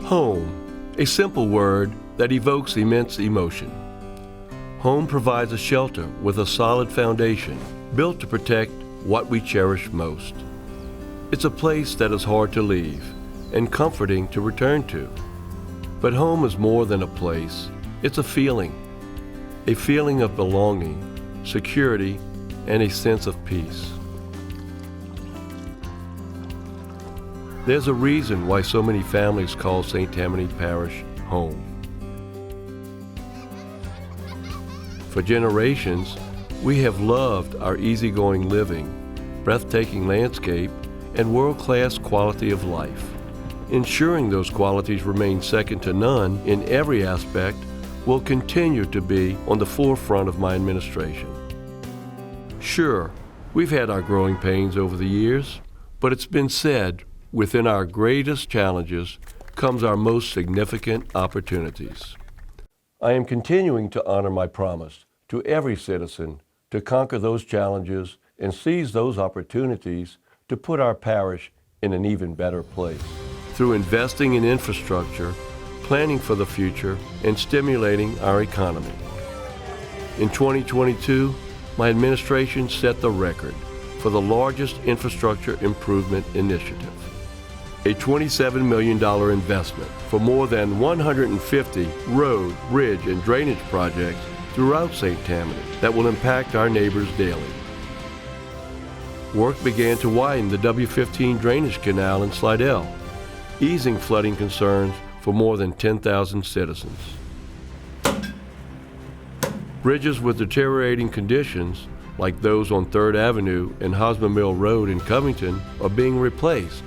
Home, a simple word that evokes immense emotion. Home provides a shelter with a solid foundation built to protect what we cherish most. It's a place that is hard to leave and comforting to return to. But home is more than a place. It's a feeling of belonging, security, and a sense of peace. There's a reason why so many families call St. Tammany Parish home. For generations, we have loved our easygoing living, breathtaking landscape, and world-class quality of life. Ensuring those qualities remain second to none in every aspect will continue to be on the forefront of my administration. Sure, we've had our growing pains over the years, but it's been said, within our greatest challenges comes our most significant opportunities. I am continuing to honor my promise to every citizen to conquer those challenges and seize those opportunities to put our parish in an even better place. Through investing in infrastructure, planning for the future, and stimulating our economy. In 2022, my administration set the record for the largest infrastructure improvement initiative. A $27 million investment for more than 150 road, bridge, and drainage projects throughout St. Tammany that will impact our neighbors daily. Work began to widen the W15 drainage canal in Slidell, easing flooding concerns for more than 10,000 citizens. Bridges with deteriorating conditions, like those on 3rd Avenue and Hosmer Mill Road in Covington, are being replaced.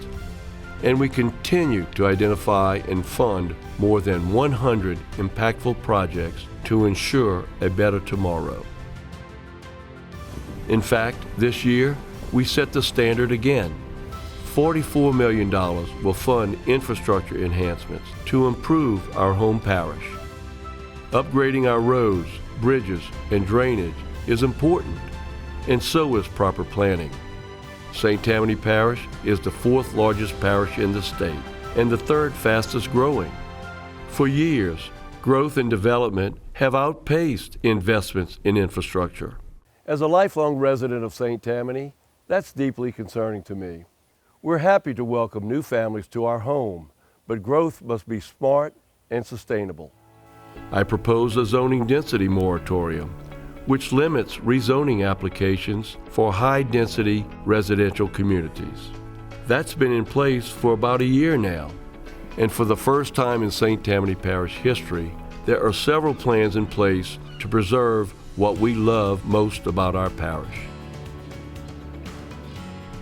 And we continue to identify and fund more than 100 impactful projects to ensure a better tomorrow. In fact, this year, we set the standard again. $44 million will fund infrastructure enhancements to improve our home parish. Upgrading our roads, bridges, and drainage is important, and so is proper planning. St. Tammany Parish is the 4th largest parish in the state and the 3rd fastest growing. For years, growth and development have outpaced investments in infrastructure. As a lifelong resident of St. Tammany, that's deeply concerning to me. We're happy to welcome new families to our home, but growth must be smart and sustainable. I propose a zoning density moratorium, which limits rezoning applications for high-density residential communities. That's been in place for about a year now, and for the first time in St. Tammany Parish history, there are several plans in place to preserve what we love most about our parish.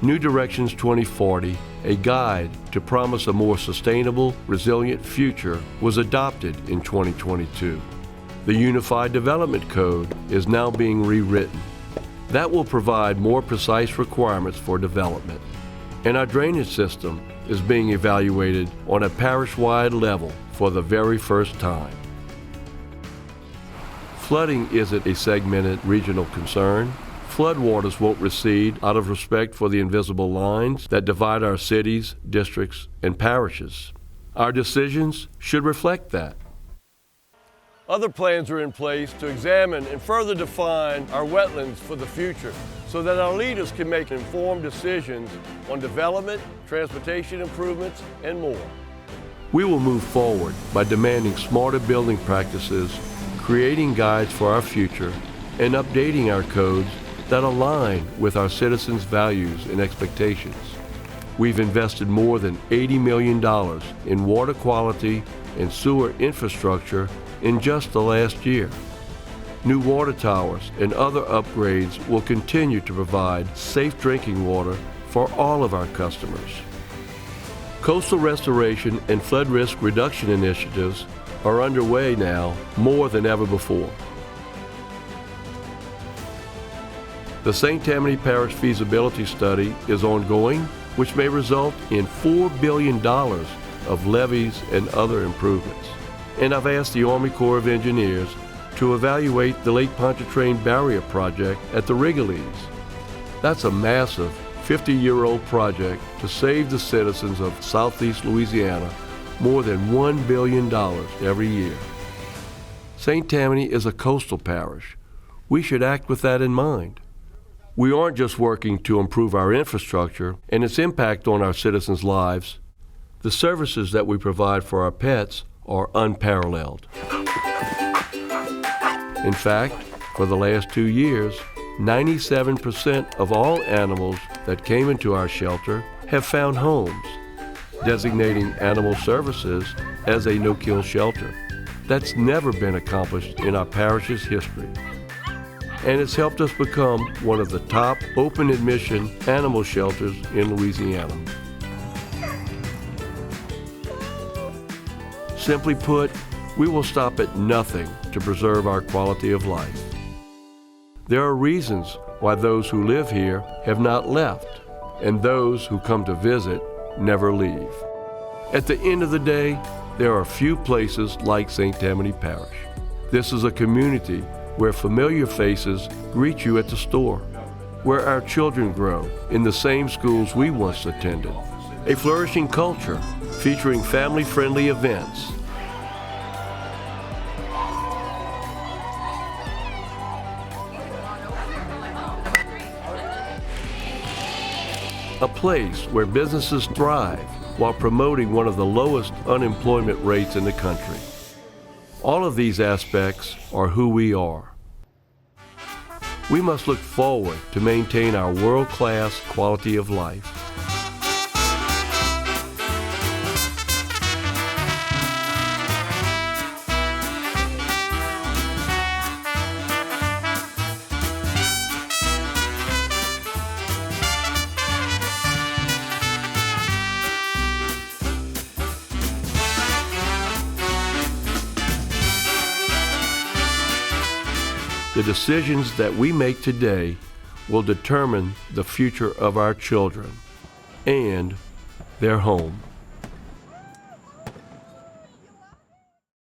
New Directions 2040, a guide to promise a more sustainable, resilient future, was adopted in 2022. The Unified Development Code is now being rewritten. That will provide more precise requirements for development. And our drainage system is being evaluated on a parish-wide level for the very first time. Flooding isn't a segmented regional concern. Floodwaters won't recede out of respect for the invisible lines that divide our cities, districts, and parishes. Our decisions should reflect that. Other plans are in place to examine and further define our wetlands for the future so that our leaders can make informed decisions on development, transportation improvements, and more. We will move forward by demanding smarter building practices, creating guides for our future, and updating our codes that align with our citizens' values and expectations. We've invested more than $80 million in water quality and sewer infrastructure in just the last year. New water towers and other upgrades will continue to provide safe drinking water for all of our customers. Coastal restoration and flood risk reduction initiatives are underway now more than ever before. The St. Tammany Parish feasibility study is ongoing, which may result in $4 billion of levees and other improvements. And I've asked the Army Corps of Engineers to evaluate the Lake Pontchartrain Barrier Project at the Wrigley's. That's a massive 50-year-old project to save the citizens of Southeast Louisiana more than $1 billion every year. St. Tammany is a coastal parish. We should act with that in mind. We aren't just working to improve our infrastructure and its impact on our citizens' lives. The services that we provide for our pets are unparalleled. In fact, for the last 2 years, 97% of all animals that came into our shelter have found homes, designating Animal Services as a no-kill shelter. That's never been accomplished in our parish's history. And it's helped us become one of the top open admission animal shelters in Louisiana. Simply put, we will stop at nothing to preserve our quality of life. There are reasons why those who live here have not left, and those who come to visit never leave. At the end of the day, there are few places like St. Tammany Parish. This is a community where familiar faces greet you at the store, where our children grow in the same schools we once attended, a flourishing culture featuring family-friendly events, a place where businesses thrive while promoting one of the lowest unemployment rates in the country. All of these aspects are who we are. We must look forward to maintain our world-class quality of life. The decisions that we make today will determine the future of our children and their home.